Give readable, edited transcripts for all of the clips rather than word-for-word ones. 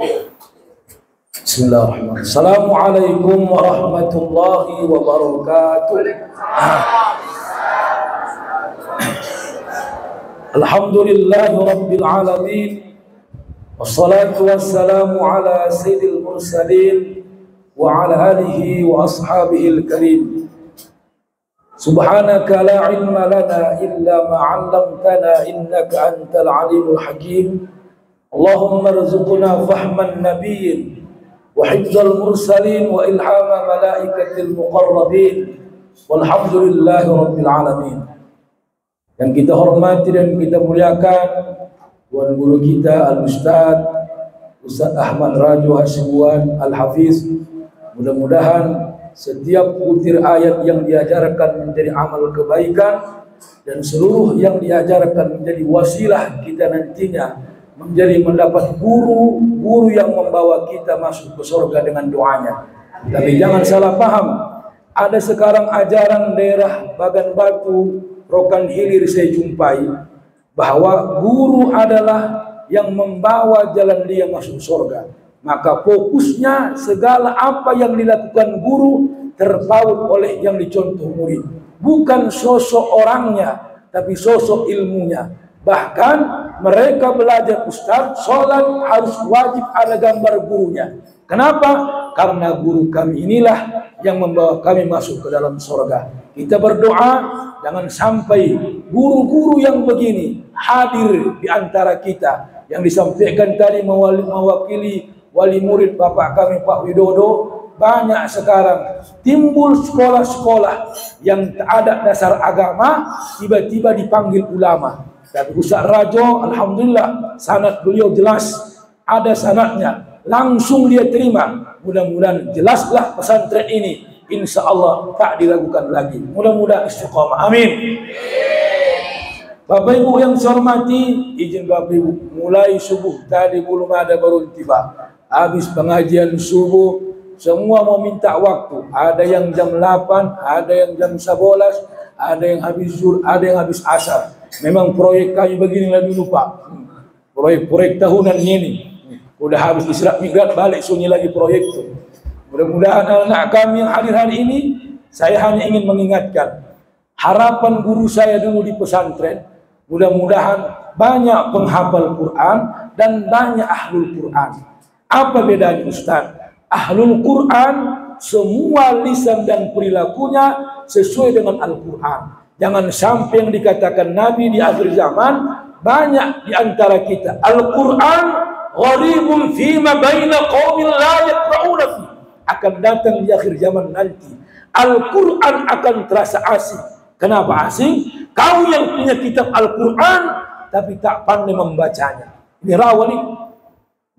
Bismillahirrahmanirrahim. Assalamualaikum warahmatullahi wabarakatuh. Alhamdulillahi rabbil alamin. Wassalatu wassalamu ala sayyidil mursalin wa ala alihi wa ashabihil karim. Subhanaka la ilma lana illa ma 'allamtana innaka antal alimul hakim. Allahumma rzuqna fahman nabiyyin wa hifdzal mursalin wa ilhama malaikatil muqarrabin. Walhamdulillahi rabbil alamin. Yang kita hormati dan kita muliakan Tuan Guru kita Al-Ustaz Ustaz Ahmad Rajo Hasibuan Al-Hafiz. Mudah-mudahan setiap butir ayat yang diajarkan menjadi amal kebaikan, dan seluruh yang diajarkan menjadi wasilah kita nantinya menjadi mendapat guru yang membawa kita masuk ke surga dengan doanya. Tapi jangan salah paham, ada sekarang ajaran daerah Bagan Batu, Rokan Hilir saya jumpai bahwa guru adalah yang membawa jalan dia masuk surga. Maka fokusnya segala apa yang dilakukan guru terpaut oleh yang dicontoh murid. Bukan sosok orangnya, tapi sosok ilmunya. Bahkan mereka belajar ustaz, sholat harus wajib ada gambar gurunya. Kenapa? Karena guru kami inilah yang membawa kami masuk ke dalam surga. Kita berdoa jangan sampai guru-guru yang begini hadir di antara kita. Yang disampaikan tadi mewakili wali murid Bapak kami Pak Widodo, banyak sekarang timbul sekolah-sekolah yang tak ada dasar agama, tiba-tiba dipanggil ulama. Tapi Ustaz Rajo, alhamdulillah sanad beliau jelas, ada sanadnya, langsung dia terima. Mudah-mudahan jelaslah pesantren ini, insya Allah tak diragukan lagi. Mudah-mudahan istiqamah, amin. Bapak Ibu yang saya hormati, izin Bapak Ibu, mulai subuh tadi belum ada baru tiba. Habis pengajian subuh, semua mau minta waktu. Ada yang jam 8, ada yang jam 11, ada yang habis zuhur, ada yang habis asar. Memang proyek kami begini lagi lupa. Proyek tahunan ini. Udah habis Isra Mi'raj, balik sunyi lagi proyek itu. Mudah-mudahan anak kami yang hadir hari ini, saya hanya ingin mengingatkan. Harapan guru saya dulu di pesantren, mudah-mudahan banyak penghafal Quran dan banyak ahlul Quran. Apa bedanya Ustaz? Ahlul Quran semua lisan dan perilakunya sesuai dengan Al-Quran. Jangan sampai yang dikatakan Nabi di akhir zaman, banyak di antara kita Al-Quran gharibun fima baina qaumin la yaqra'una fi. Akan datang di akhir zaman nanti Al-Quran akan terasa asing. Kenapa asing? Kau yang punya kitab Al-Quran tapi tak pandai membacanya. Ini rawan nih.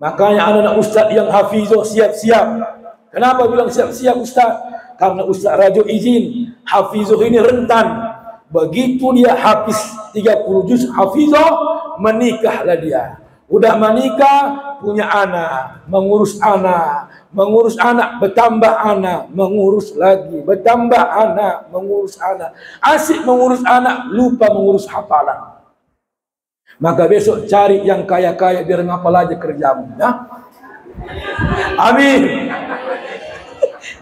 Makanya anak-anak ustaz yang hafizoh siap-siap. Kenapa bilang siap-siap ustaz? Karena Ustaz Rajo izin, hafizoh ini rentan. Begitu dia habis 30 juz hafizoh, menikahlah dia. Udah menikah, punya anak, mengurus anak, bertambah anak, mengurus lagi, bertambah anak, mengurus anak. Asik mengurus anak, lupa mengurus hafalan. Maka besok cari yang kaya-kaya biar ngapal aja kerjamu, ya. Amin.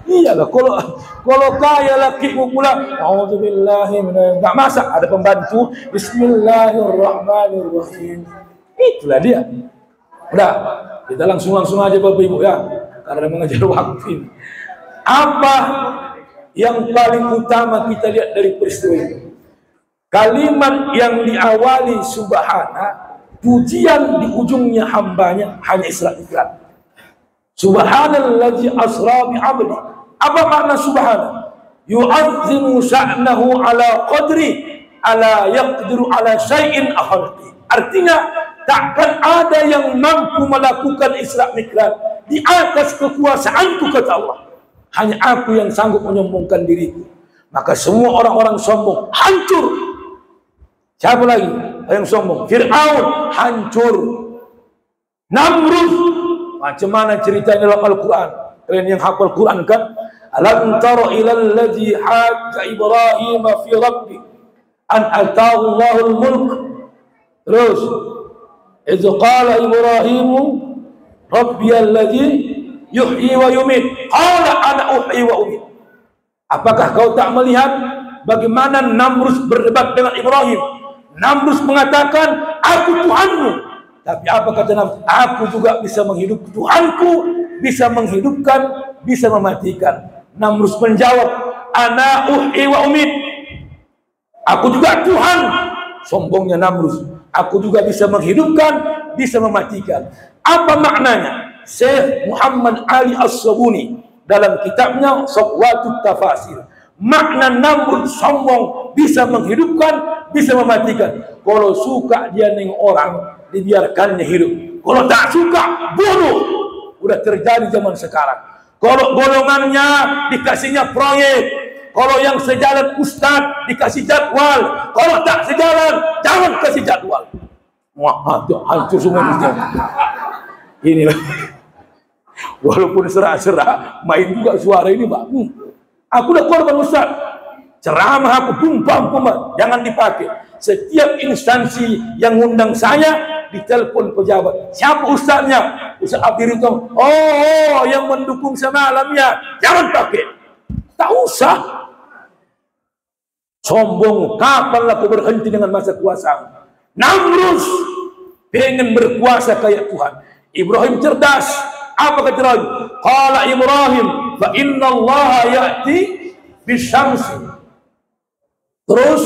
Iyalah, kalau kaya lakimu pula, auzubillahi enggak masak, ada pembantu, bismillahirrahmanirrahim. Itulah dia. Udah, kita langsung aja Bapak Ibu ya, karena mengajar waktu. Apa yang paling utama kita lihat dari peristiwa ini? Kalimat yang diawali subhana, pujian di ujungnya hambanya hanya Isra Mi'raj. Subhanallazi asra bi 'abdi. Apa makna subhana? Yu'azzimu sya'nahu ala qadri ala yaqdiru ala syai'in akhalqi. Artinya takkan ada yang mampu melakukan Isra Mi'raj di atas kekuasaanku, kata Allah. Hanya aku yang sanggup menyombongkan diriku. Maka semua orang-orang sombong hancur. Siapa lagi yang sombong? Fir'aun hancur. Namrud, macam mana ceritanya dalam Al-Quran? Kalian yang hafal Quran kan? Alam tara ilal ladzi hajja Ibrahim fi rabbi an ataahu Allahul mulk. Terus, idz qala Ibrahim Rabbiyalladzi yuhyi wa yumit. Qala ana uhyi wa umit. Apakah kau tak melihat bagaimana Namrus berdebat dengan Ibrahim? Namrus mengatakan, aku Tuhanmu. Tapi apa kata Namrus? Aku juga bisa menghidupkan. Tuhanku bisa menghidupkan, bisa mematikan. Namrus menjawab, ana uhyi wa umit. Aku juga Tuhan. Sombongnya Namrus. Aku juga bisa menghidupkan, bisa mematikan. Apa maknanya? Syekh Muhammad Ali As-Sabuni dalam kitabnya Safwatut Tafasir, makna Namrud sombong, bisa menghidupkan, bisa mematikan. Kalau suka dia nengok orang, dibiarkannya hidup. Kalau tak suka, bunuh. Udah terjadi zaman sekarang. Kalau golongannya dikasihnya proyek, kalau yang sejalan ustaz dikasih jadwal, kalau tak sejalan jangan kasih jadwal. Wah, hancur semua Islam. Inilah. Walaupun serak-serak, main juga suara ini, Pak. Aku udah korban ustaz. Ceramah aku pumpam, jangan dipakai. Setiap instansi yang ngundang saya ditelepon pejabat. Siapa ustaznya? Ustaz Abdir itu. Oh, yang mendukung semalamnya. Jangan pakai. Tak usah. Sombong. Kapan aku berhenti dengan masa kuasa? Namrus pengen berkuasa kayak Tuhan. Ibrahim cerdas. Apa kata Ibrahim? Qala Ibrahim, fa inna Allah ya'ti bisyamsi. Terus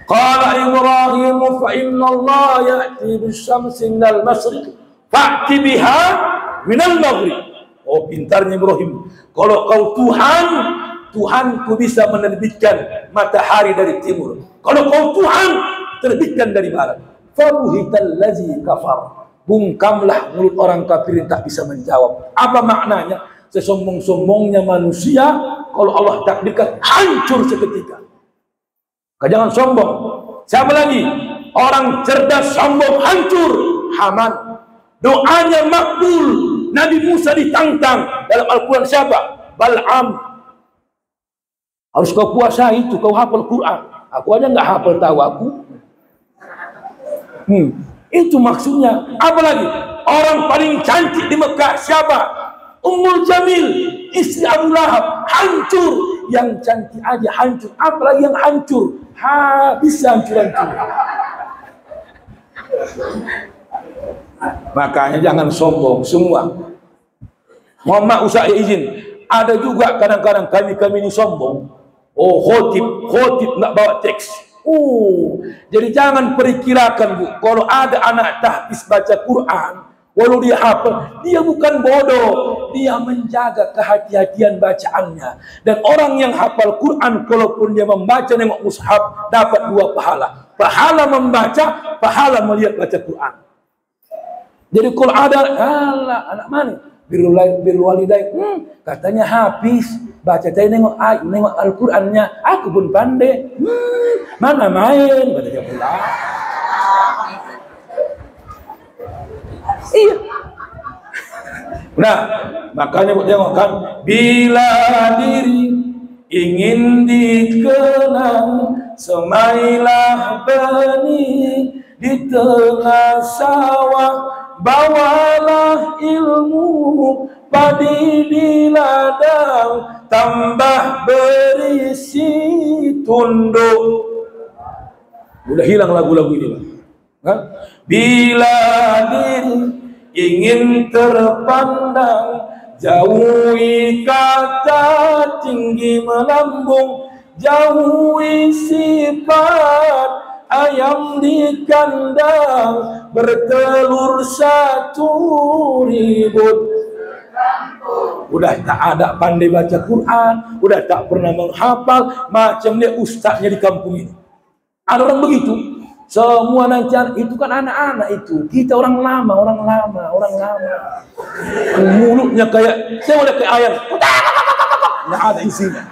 Qala Ibrahim, fa inna Allah ya'ti bisyamsi minal masyriq fa'ti biha minal maghrib. Oh, pintarnya Ibrahim. Kalau kau Tuhan, Tuhanku bisa menerbitkan matahari dari timur. Kalau kau Tuhan, terbitkan dari barat. Fabuhital ladzi kafar. Bungkamlah mulut orang kafir yang tak bisa menjawab. Apa maknanya? Sesombong-sombongnya manusia, kalau Allah takdirkan hancur seketika. Jangan sombong. Siapa lagi? Orang cerdas sombong hancur. Haman. Doanya makbul. Nabi Musa ditantang dalam Al-Quran siapa? Bal'am. Harus kau kuasai itu, kau hafal Quran. Aku aja nggak hafal, tahu aku. Itu maksudnya. Apalagi orang paling cantik di Mekah siapa? Ummul Jamil, istri Abu Lahab, hancur. Yang cantik aja hancur, apalagi yang hancur, habis hancur-hancur. Makanya jangan sombong semua. Mohon maaf usah izin. Ada juga kadang-kadang kami ini sombong. Oh, khotib nggak bawa teks. Jadi jangan perkirakan, Bu, kalau ada anak tahfiz baca Quran, walau dia hafal, dia bukan bodoh, dia menjaga kehati-hatian bacaannya. Dan orang yang hafal Quran, kalaupun dia membaca nengok mushaf, dapat 2 pahala. Pahala membaca, pahala melihat baca Quran. Jadi kalau ada anak mana? Birrul walidain, katanya habis baca, saya nengok Al-Qur'annya, aku pun pandai. Mana main, katanya pula. Iya. Nah, makanya buat tengok kan, bila diri ingin dikenang, semailah benih di tengah sawah, bawalah ilmu padi di ladang, tambah berisi tunduk. Udah hilang lagu-lagu ini, kan? Bila diri ingin terpandang, jauhi kata tinggi melambung, jauhi sifat ayam di kandang, bertelur 1.000. Udah tak ada pandai baca Quran, udah tak pernah menghafal, macam dia ustaznya di kampung ini. Ada orang begitu. Semua lancar, itu kan anak-anak itu. Kita orang lama. Mulutnya kayak, saya udah kayak ayam. Nggak ada isinya.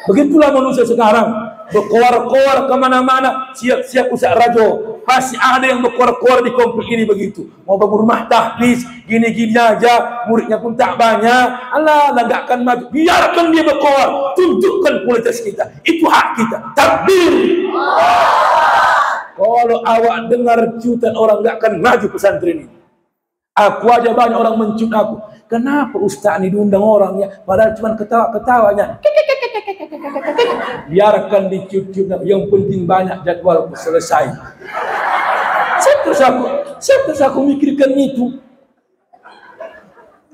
Begitulah manusia sekarang. berkoar-koar kemana-mana, siap-siap Ustaz Rajo. Pasti ada yang berkoar-koar di komplek ini begitu. Mau bangun rumah tahfiz, gini-gini aja, muridnya pun tak banyak. Alah, agakkan maju. Biarkan dia berkoar, tunjukkan kualitas kita. Itu hak kita. Takbir. Kalau awak dengar cuitan orang, gak akan maju pesantren ini. Aku aja banyak orang mencut aku. Kenapa Ustaz ini diundang orangnya, padahal cuma ketawa-ketawanya. Biarkan dicut-cut, yang penting banyak jadwal selesai. Saya terus aku mikirkan itu.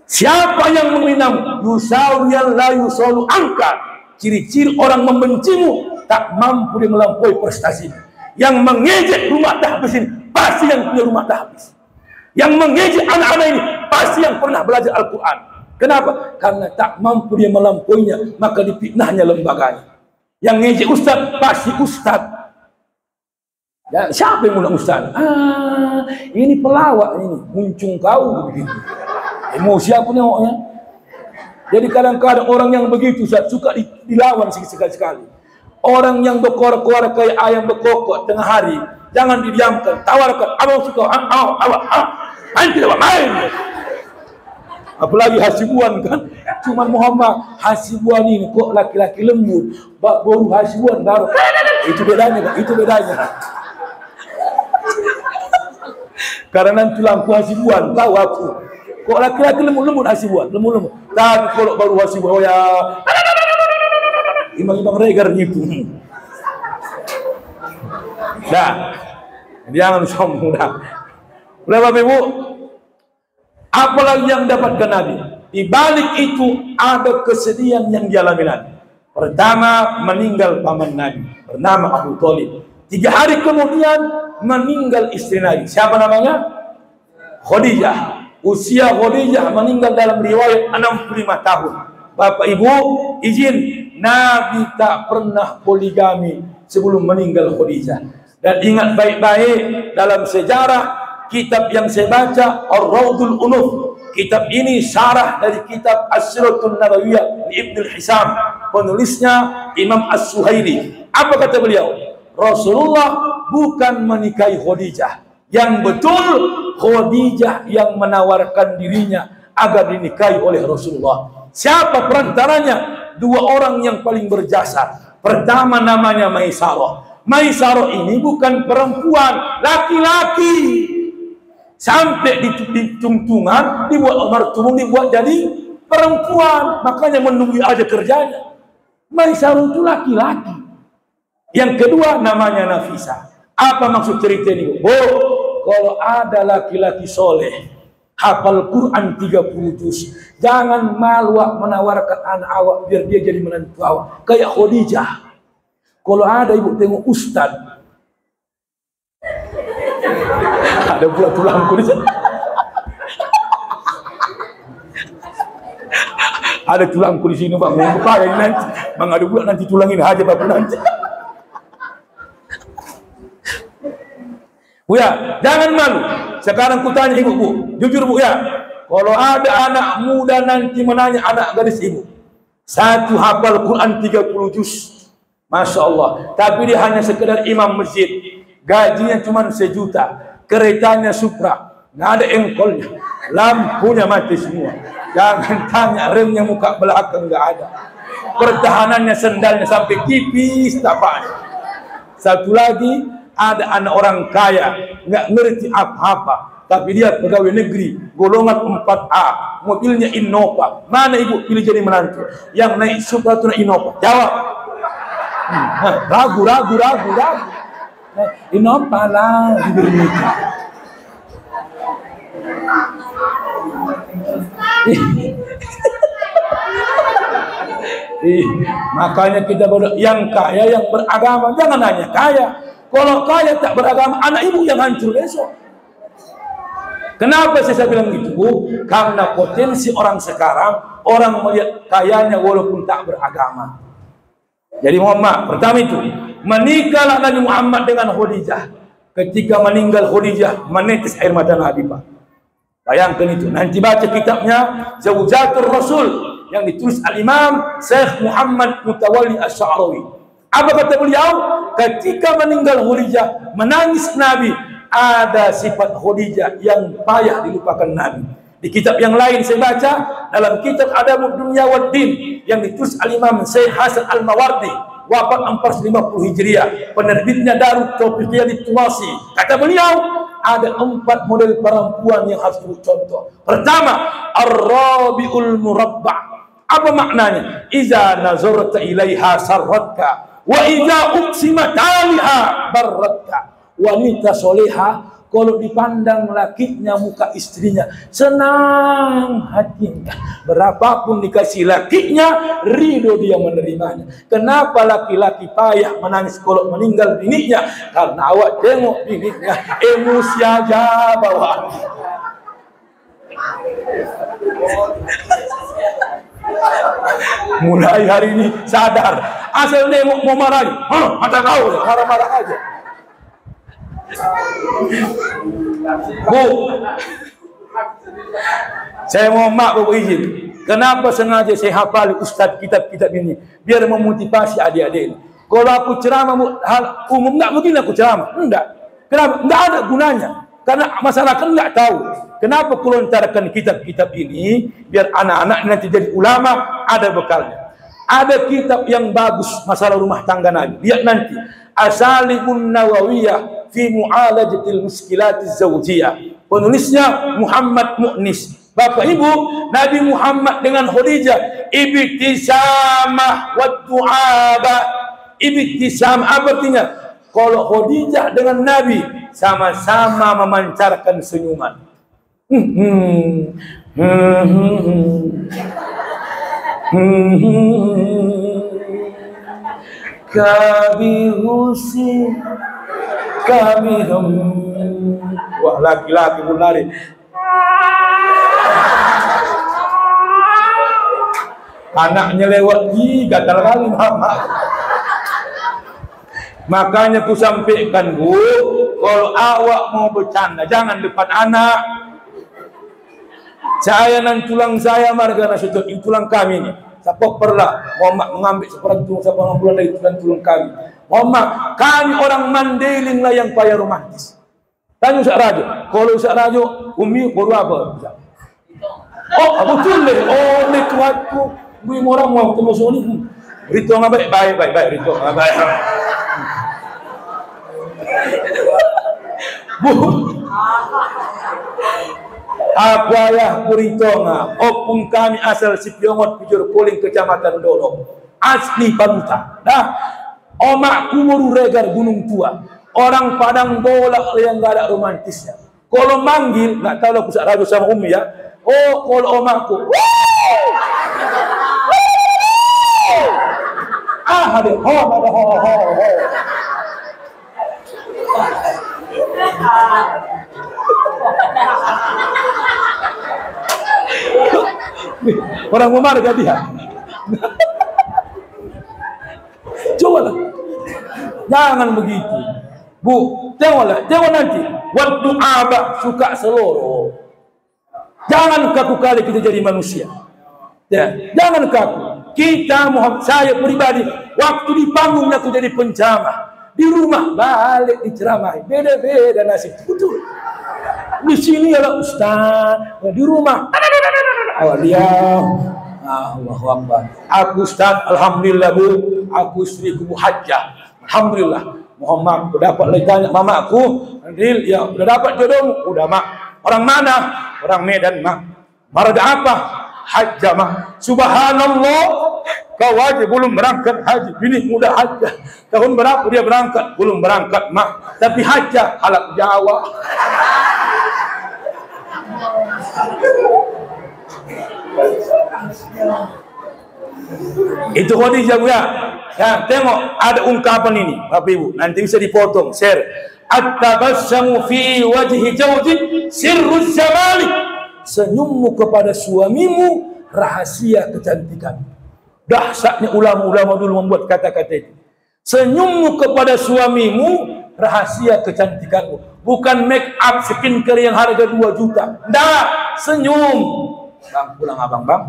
Siapa yang menghinamu? Yusawiyan la yusalu angka. Ciri-ciri orang membencimu, tak mampu dia melampaui prestasi. Yang mengejek rumah tahfiz ini pasti yang punya rumah tahfiz. Yang mengejek anak-anak ini pasti yang pernah belajar Al-Quran. Kenapa? Karena tak mampu dia melampauinya, maka dipitnahnya lembaganya. Yang ngejek ustaz pasti ustaz. Dan siapa yang mula ustaz? Ini pelawak ini, muncung kau begitu. Emosi aku nengoknya. Jadi kadang-kadang orang yang begitu ustaz suka dilawan sekali-sekali. Orang yang berkoar-koar kayak ayam berkokok tengah hari, jangan didiamkan, tawarkan. Abang suka, nanti dapat main. Apalagi Hasibuan kan, cuman Muhammad Hasibuan ini kok laki-laki lembut, baru Hasibuan baru. Itu bedanya, itu bedanya. Karena tulang Hasibuan, tahu aku. Kok laki-laki lembut-lembut Hasibuan, lembut-lembut. Tapi kalau baru Hasibuan, oh ya. Imam-imam regar gitu. Dah, jangan sombong dah. Boleh Bapak Ibu? Apalagi yang dapatkan Nabi? Di balik itu ada kesedihan yang dialami Nabi. Pertama, meninggal paman Nabi bernama Abu Thalib. 3 hari kemudian meninggal istri Nabi. Siapa namanya? Khadijah. Usia Khadijah meninggal dalam riwayat 65 tahun. Bapak Ibu, izin, Nabi tak pernah poligami sebelum meninggal Khadijah. Dan ingat baik-baik, dalam sejarah kitab yang saya baca, Ar-Rawdul Unuf, kitab ini syarah dari kitab As-Siratul Nabawiyah Ibnu Hisam, penulisnya Imam As-Suhaili. Apa kata beliau? Rasulullah bukan menikahi Khadijah. Yang betul Khadijah yang menawarkan dirinya agar dinikahi oleh Rasulullah. Siapa perantaranya? 2 orang yang paling berjasa. Pertama namanya Maisarah. Maisarah ini bukan perempuan, laki-laki. Sampai di tungtungan, dibuat Umar Tumung, dibuat jadi perempuan. Makanya menunggu aja kerjanya. Maisarah itu laki-laki. Yang kedua namanya Nafisa. Apa maksud cerita ini? Kalau ada laki-laki soleh, hafal Quran 30 juz, jangan malu menawarkan anak awak biar dia jadi menantu awak. Kayak Khadijah. Kalau ada ibu tengok ustaz, ada pula tulangku di sini. Ada tulangku di sini, Bang. Mau pakai nanti. Bang, ada pula nanti tulang ini aja Bapak nanti. Bu ya, jangan malu. Sekarang ku tanya ibu, Bu, jujur Bu ya. Kalau ada anak muda nanti menanya anak gadis ibu, 1 hafal Quran 30 juz, Masya Allah. Tapi dia hanya sekedar imam masjid, gajinya cuma 1 juta, keretanya Supra, nggak ada engkolnya, lampunya mati semua. Jangan tanya remnya muka belakang nggak ada, pertahanannya sendalnya sampai kipis tapaknya. Satu lagi, ada anak orang kaya, nggak ngerti apa-apa, tapi dia pegawai negeri, golongan 4A, mobilnya Innova. Mana ibu pilih jadi menantu? Yang naik Supra itu Innova. Jawab. Ragu. Innova lah bernikah. Makanya kita yang kaya, yang beragama, jangan hanya kaya. Kalau kaya tak beragama, anak ibu yang hancur besok. Kenapa saya bilang gitu, Bu? Karena potensi orang sekarang, orang melihat kayanya walaupun tak beragama. Jadi mohon maaf, pertama itu, menikahlah Nabi Muhammad dengan Khadijah. Ketika meninggal Khadijah, menetes air mata Nabi, Pak. Bayangkan itu. Nanti baca kitabnya Zawjatul Rasul yang ditulis Al-Imam Syekh Muhammad Mutawalli Asy'arawi. Apa kata beliau? Ketika meninggal Khadijah, menangis Nabi, ada sifat Khadijah yang payah dilupakan Nabi. Di kitab yang lain saya baca, dalam kitab Adabud Dunya wad Din yang ditulis Al-Imam Syekh Hasan Al-Mawardi, wafat 450 Hijriah, penerbitnya Darut Taufiqiyah Tuwasi. Kata beliau, ada 4 model perempuan yang harus dicontoh. Pertama, Ar-Rabiul Murabba'. Apa maknanya? Iza nazarta ilaiha sarratka, wa iza uqsimat 'alaiha barratka. Wanita soleha kalau dipandang lakinya, muka istrinya, senang hatinya. Berapapun dikasih lakinya, ridho dia menerimanya. Kenapa laki-laki payah menangis kalau meninggal bininya? Karena awak tengok bininya, emosi aja bawaan. Mulai hari ini sadar, asal nengok mau marah, mata kau marah-marah aja. Bu, saya mau izin. Kenapa sengaja saya hafal Ustaz kitab-kitab ini? Biar memotivasi adik-adik ini. Kalau aku ceramah hal umum, enggak begini aku ceramah. Enggak. Kenapa? Enggak ada gunanya. Karena masyarakat enggak tahu. Kenapa aku lontarkan kitab-kitab ini? Biar anak-anak nanti jadi ulama, ada bekalnya. Ada kitab yang bagus masalah rumah tangga Nabi. Lihat nanti. Asalibun Nawawiyah fi mu'alajatil muskilatiz zawjiyah. Penulisnya Muhammad Mu'nis. Bapak Ibu, Nabi Muhammad dengan Khadijah ibtisamah wa du'aba. Ibtisamah apa artinya? Kalau Khadijah dengan Nabi sama-sama memancarkan senyuman. Kabihusi kabihum. Wah, laki-laki pun lari. Anaknya lewat, gatal kali mama. Makanya ku sampaikan, Bu, kalau awak mau bercanda jangan depan anak. Saya nan tulang saya marga nasutut tulang kami ini. Siapa pernah Muhammad mengambil seperempat bulan dari tulang kami. Muhammad, kami orang Mandailing lah yang payah romantis. Tanya Ustaz Rajo, kalau Ustaz Rajo umi baru apa? Oh, betul deh. Oh, ni kuatku. Gue orang mau ketemu Sony. Rito nggak baik, Rito nggak baik. Bu, aku ayah Puritonga, opung kami asal Sipiongot Pujur Kuling Kecamatan Dono, asli Panuta. Nah, omakku baru regar Gunung Tua, orang Padang bolak yang gak ada romantisnya. Kalau manggil, nggak tahu aku Ustaz Rajo sama Umi ya. Oh, kalau omakku, ada ho. Orang memarga dia. Cobalah, jangan begitu, Bu. Tengok nanti. Waktu abah suka seloro. Jangan kaku kali kita jadi manusia. Ya, jangan kaku. Kita saya pribadi, waktu di panggung aku jadi penceramah. Di rumah balik diceramahi, beda-beda nasib. Betul. Di sini adalah Ustaz, di rumah dia Allahu Akbar. Aku Ustaz, alhamdulillah Bu, aku istriku Bu Hajjah. Alhamdulillah. Muhammad, udah dapat lagi tanya mamaku, Andil, ya udah dapat jodohmu, udah Mak. Orang mana? Orang Medan Mak. Marga apa? Hajjah Mak. Subhanallah. Kau wajib belum berangkat haji, bini muda hajjah. Tahun berapa dia berangkat? Belum berangkat Mak. Tapi hajjah halak Jawa. Itu Khadijah ya. Ya, tengok ada ungkapan ini, Bapak Ibu. Nanti bisa dipotong, share. At-tabassamu fi wajhi zawji sirru zamali. Senyummu kepada suamimu rahasia kecantikan. Dahsyatnya ulama-ulama dulu membuat kata-kata itu. Senyummu kepada suamimu rahasia kecantikanmu. Bukan make up skincare yang harga 2 juta. Nggak, senyum. Bang, pulang abang, Bang.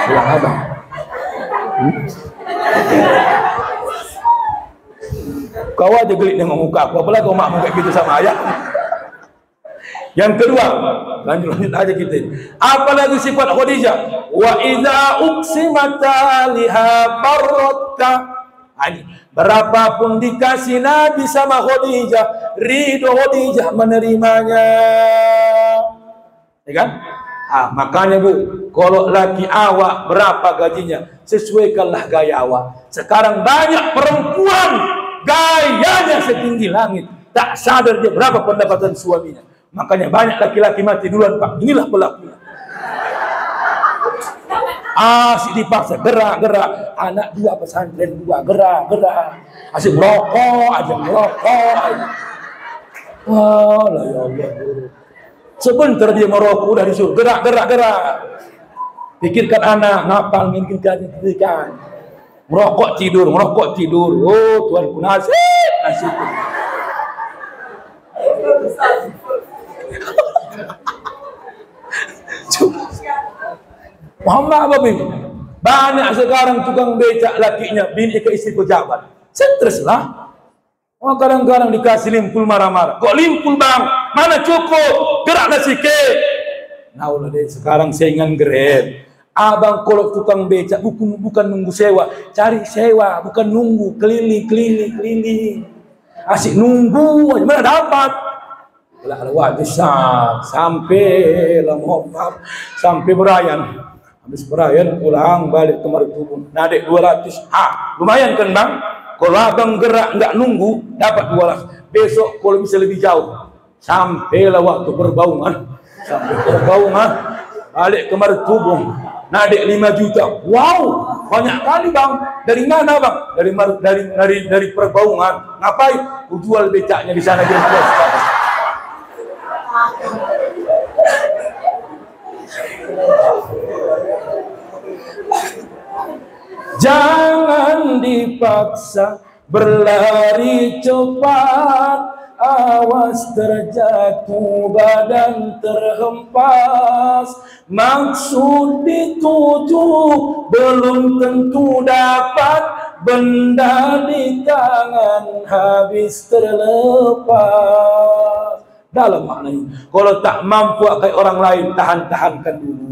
Pulang abang. Kau aja gelik dengan muka aku, apalagi kau mak muka gitu sama ayah. Yang kedua, lanjut aja kita. Apalagi sifat Khadijah, wa idza uqsimata liha barratta. Berapapun dikasih Nabi sama Khadijah, ridho Khadijah menerimanya. Ya kan? Makanya Bu, kalau laki awak berapa gajinya, sesuaikanlah gaya awak. Sekarang banyak perempuan gayanya setinggi langit, tak sadar dia berapa pendapatan suaminya. Makanya banyak laki-laki mati duluan, Pak. Inilah pelakunya. Asik dipaksa, gerak. Anak 2 pesantren 2, gerak. Asik merokok aja. Wah, ya Allah. Sebentar dia merokok udah disuruh gerak. Pikirkan anak, ngapal mikirkan. Merokok tidur. Oh, Tuhanku nasib. Muhammad apa bin? Banyak sekarang tukang becak lakinya bini ke istri pejabat. Stres lah. Kadang-kadang dikasih limpul marah-marah. Kok limpul bang? Mana cukup? Geraklah sikit. Nah ulah deh, sekarang saingan Grab. Abang kalau tukang becak bukan nunggu sewa, cari sewa, bukan nunggu keliling. Asik nunggu aja, mana dapat? Lah besar sampai Muhammad sampai Berayan. Habis Berayan pulang balik ke Martubun. Nadek 200. Lumayan kan bang? Kalau abang gerak nggak nunggu dapat 200. Besok kalau bisa lebih jauh. Sampailah waktu perbaungan. Balik ke Martubun. Nadek 5 juta. Wow, banyak kali bang. Dari mana bang? Dari perbaungan. Ngapain? Ku jual becaknya di sana dia jual sekarang. Jangan dipaksa berlari cepat, awas terjatuh badan terhempas. Maksud dituju belum tentu dapat, benda di tangan habis terlepas. Dalam maknanya, kalau tak mampu kayak orang lain, tahan-tahankan dulu.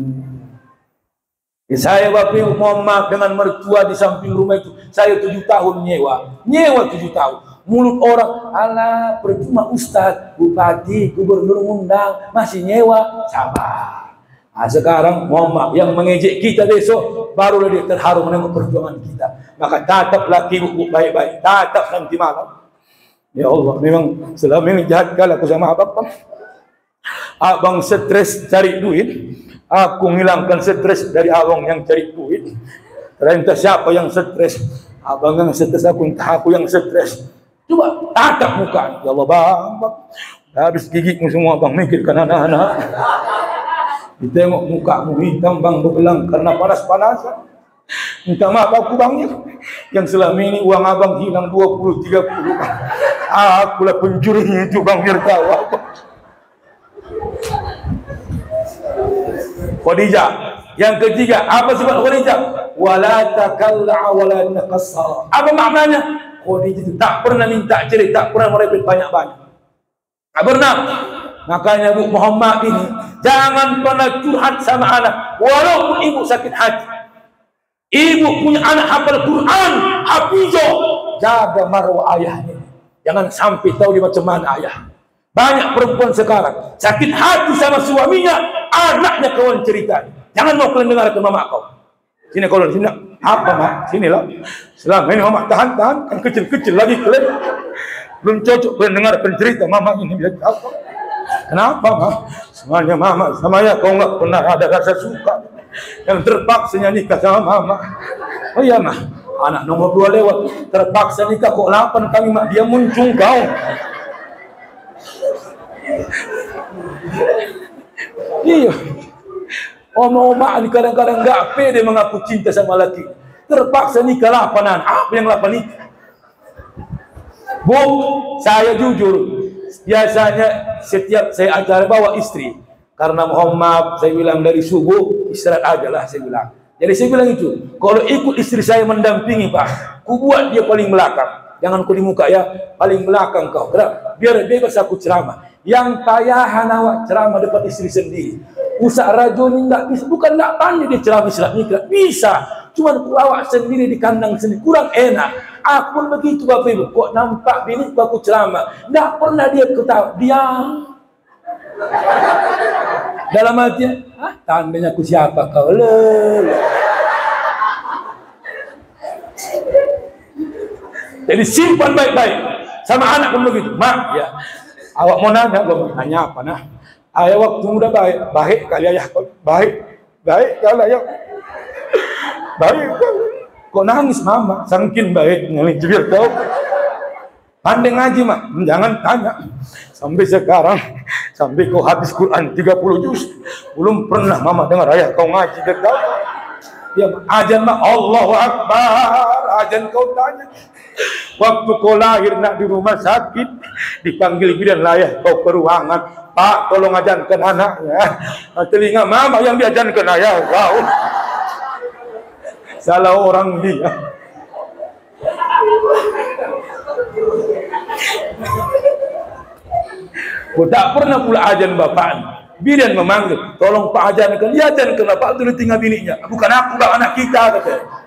Saya Bapak Muhammad dengan mertua di samping rumah itu, saya 7 tahun nyewa 7 tahun. Mulut orang, alah percuma Ustadz, Bupati, Gubernur undang, masih nyewa, sabar. Sekarang Muhammad yang mengejek kita besok, barulah dia terharu menengok perjuangan kita. Maka tatap laki ibu baik-baik, tatap nanti malam. Ya Allah, memang selama ini jahat kali aku sama abang. Abang stres cari duit, aku ngilangkan stres dari abang yang cari duit. Entah siapa yang stres, abang yang stres, entah aku yang stres. Coba tatap muka, ya Allah bang, habis gigimu semua bang, mikirkan anak-anak. Ditengok mukamu hitam bang, berbelang karena panas-panasan. Minta maaf aku bang, yang selama ini uang abang hilang 20-30 bang. Akulah pencurinya itu bang, biar tahu apa. Khadijah. Yang ketiga, apa sifat Khadijah? Wala takalla wala taqassara. Apa maknanya? Khadijah itu tak pernah minta cerai, tak pernah merepet banyak-banyak. Tak pernah. Makanya Bu Muhammad ini jangan pernah curhat sama anak, walaupun ibu sakit hati. Ibu punya anak hafal Quran, hafizah, jaga marwah ayahnya. Jangan sampai tahu dia macam mana ayah. Banyak perempuan sekarang sakit hati sama suaminya, anaknya kawan cerita. Jangan mau kalian dengarkan mama kau. Sini kalau sini apa mak? Sinilah. Selama ini mama tahan kan kecil-kecil lagi kalian. Belum cocok kalian dengarkan cerita mama ini biar apa? Kenapa mak? Semuanya mama sama ya kau nggak pernah ada rasa suka. Yang terpaksa nikah sama mama. Oh iya mah, anak nomor 2 lewat, terpaksa nikah kok 8 kami mak, dia muncung kau. Iya. Oma ini kadang-kadang nggak pede mengaku cinta sama laki. Terpaksa nikah 8 anak. Apa yang 8 nikah? Bu, saya jujur. Biasanya setiap saya acara bawa istri. Karena Muhammad saya bilang dari subuh istirahat aja lah saya bilang. Jadi saya bilang itu, kalau ikut istri saya mendampingi Pak, ku buat dia paling belakang. Jangan ku di muka ya, paling belakang kau. Biar bebas aku ceramah. Yang tayahan awak ceramah depan istri sendiri. Usak rajo ni enggak bisa, bukan enggak pandai dia ceramah Islam ni, bisa. Cuman awak sendiri di kandang sendiri kurang enak. Aku pun begitu Bapak Ibu. Kok nampak bini aku ceramah, enggak pernah dia ketawa, diam. Dalam hati, tandanya aku siapa kau? Jadi simpan baik-baik. Sama anak pun begitu. Mak, ya. Awak mau nanya, nanya apa nah? Ayah waktu muda baik kali ayah, baik kali ayah, baik. Kok nangis mama? Sangkin baik, nih biar tahu. Pandai ngaji mak, jangan tanya. Sampai sekarang, sampai kau habis Quran 30 juz, belum pernah mama dengar ayah kau ngaji dan tahu. Ya ajan mak, Allahu Akbar, ajan kau tanya. Waktu kau lahir nak di rumah sakit, dipanggil bidan layah kau ke ruangan, Pak tolong ajankan anaknya. Telinga mama yang diajankan ayah kau. Salah orang dia. Kau tak pernah pula ajan bapak. Bidan memanggil, tolong Pak ajankan. Dia ajankan bapak itu tinggal bininya. Bukan aku, bukan anak kita kata.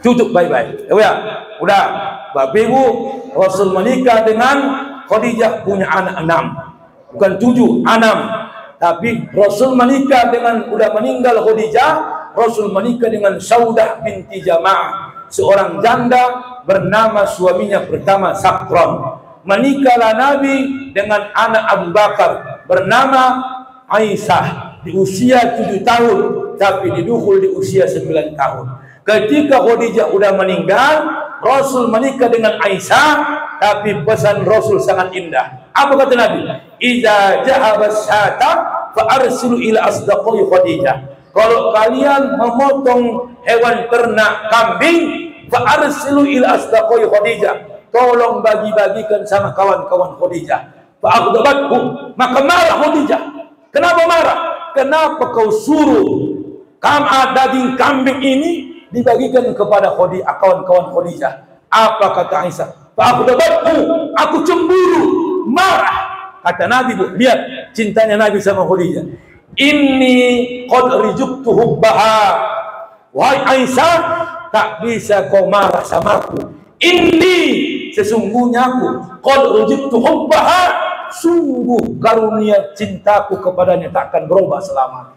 Tutup baik-baik. Ya, udah. Bapak Ibu, Rasul menikah dengan Khadijah punya anak 6. Bukan 7, 6. Tapi Rasul menikah dengan udah meninggal Khadijah, Rasul menikah dengan Saudah binti Jama'ah, seorang janda bernama suaminya pertama Sakron. Menikahlah Nabi dengan anak Abu Bakar bernama Aisyah di usia 7 tahun, tapi didukul di usia 9 tahun. Ketika Khadijah udah meninggal, Rasul menikah dengan Aisyah, tapi pesan Rasul sangat indah. Apa kata Nabi? Idza ja'aba syata fa arsilu ila asdaqi Khadijah. Kalau kalian memotong hewan ternak kambing, fa arsilu ila asdaqi Khadijah. Tolong bagi-bagikan sama kawan-kawan Khadijah. Fa aghdabathu, maka marah Khadijah. Kenapa marah? Kenapa kau suruh daging kambing ini dibagikan kepada kawan-kawan Khadijah? Apa kata Aisyah? Aku cemburu, marah. Kata Nabi, Bu, lihat cintanya Nabi sama Khadijah. Inni qad rijuktu hubbaha. Wahai Aisyah, tak bisa kau marah sama aku. Inni, sesungguhnya aku qad rijuktu hubbaha, sungguh karunia cintaku kepadanya takkan berubah selamanya.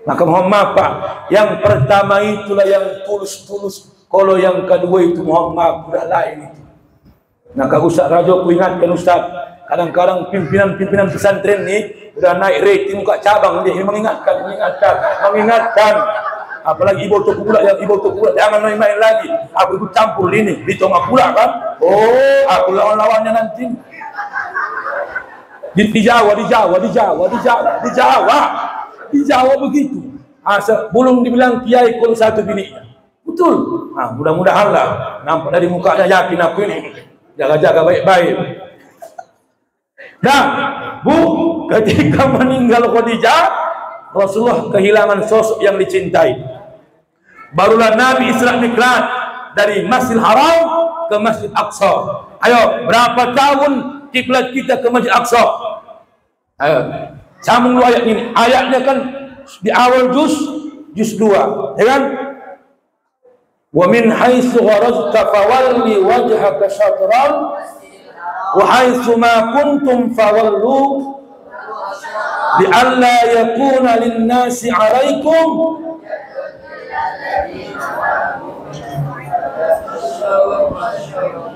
Maka mohon maaf Pak, yang pertama itulah yang tulus-tulus. Kalau yang kedua itu mohon maaf, udah lain itu. Maka Ustaz Rajo, aku ingatkan Ustaz, kadang-kadang pimpinan pesantren nih udah naik rating muka cabang, dia mengingatkan. Apalagi ibu tok pula jangan main-main lagi. Aku ikut campur ini, ditongak pula kan. Oh, aku lawan-lawannya nanti. Di Jawa begitu. Belum dibilang kiai kalau satu bininya. Betul. Nah, mudah-mudahan lah. Nampak dari mukanya yakin aku ini. Jaga-jaga baik-baik. Nah, Bu, ketika meninggal Khadijah, Rasulullah kehilangan sosok yang dicintai. Barulah Nabi Isra Mi'raj dari Masjidil Haram ke Masjid Aqsa. Ayo, berapa tahun kiblat kita ke Masjid Aqsa? Ayo, sambung dulu ayat ini. Ayatnya kan di awal juz 2, ya kan? Wa min haitsu gharazta fawalli wajhaka syatran wa haitsu ma kuntum fawallu li'alla yakuna lin-nasi 'alaikum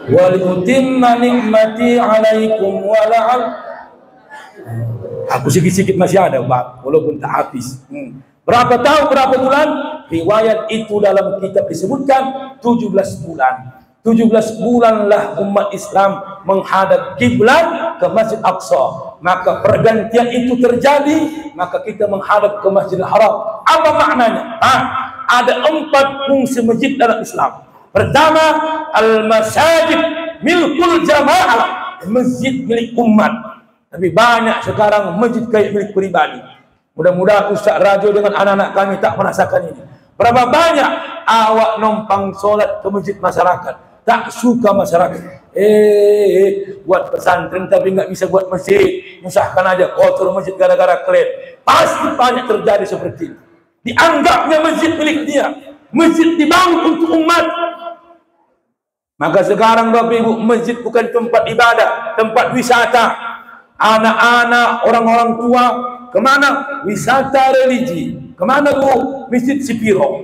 wa liutimma ni'mati 'alaikum wa la'al. Aku sikit-sikit masih ada Pak, walaupun tak habis. Berapa tahun, berapa bulan? Riwayat itu dalam kitab disebutkan 17 bulan. 17 bulanlah umat Islam menghadap kiblat ke Masjid Aqsa. Maka pergantian itu terjadi, maka kita menghadap ke Masjidil Haram. Apa maknanya? Ada 4 fungsi masjid dalam Islam. Pertama, al-masajid milkul jamaah, masjid milik umat. Tapi banyak sekarang masjid kayak milik pribadi. Mudah-mudahan Ustaz Rajo dengan anak-anak kami tak merasakan ini. Berapa banyak awak numpang solat ke masjid masyarakat, tak suka masyarakat. Buat pesantren tapi nggak bisa buat masjid, musahkan aja, kotor masjid gara-gara kalian. Pasti banyak terjadi seperti itu. Dianggapnya masjid milik dia, masjid dibangun untuk umat. Maka sekarang Bapak Ibu, masjid bukan tempat ibadah, tempat wisata. Anak-anak, orang-orang tua kemana? Wisata religi. Kemana Bu? Masjid Sipiro.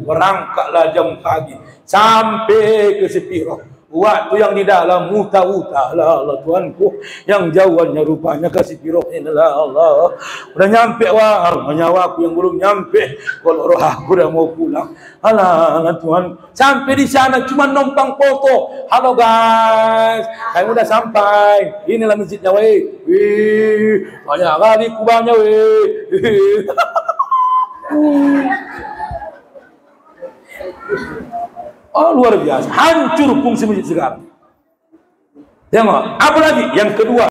Berangkatlah jam pagi sampai ke Sipiro. Waktu yang di dalam muta-muta lah Allah Tuanku, yang jauhannya rupanya ke Sipiro inilah Allah. Udah nyampe wah, nyawaku yang belum nyampe. Kalau roh aku udah mau pulang. Alah Tuhan, sampai di sana cuma numpang foto. Halo guys, saya udah sampai. Inilah masjidnya weh. Banyak kali kubahnya weh. Oh luar biasa, hancur fungsi masjid sekarang. Tengok, apa lagi? Yang kedua,